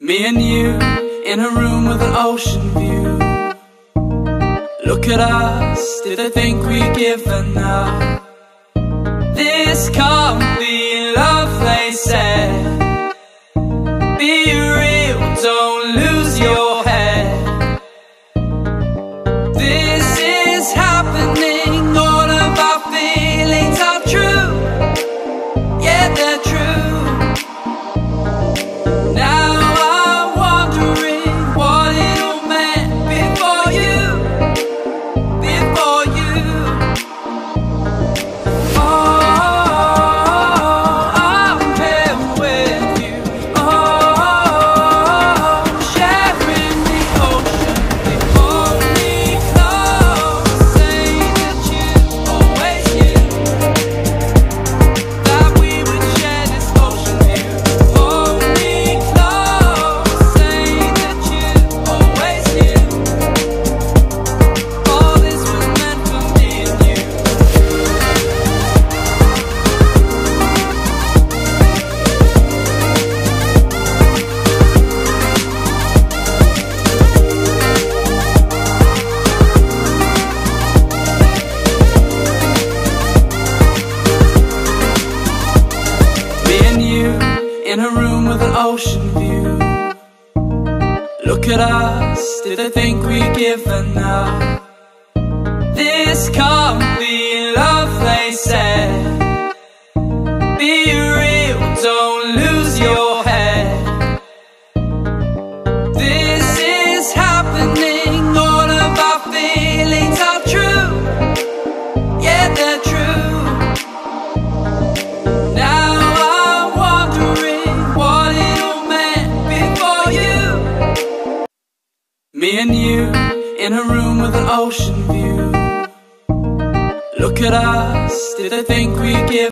Me and you in a room with an ocean view. Look at us, did I think we'd given up? This can't be love, they said. Be real, don't lose your head. This is happening, all of our feelings are true. Yeah, they're true. Now I'm wondering what it all meant before you. In a room with an ocean view. Look at us, did I think we'd given up? This can't be love, they said. Be real, don't lose your head. This is happening, all of our feelings are true. Yeah, they're true. Me and you in a room with an ocean view. Look at us, did I think we'd give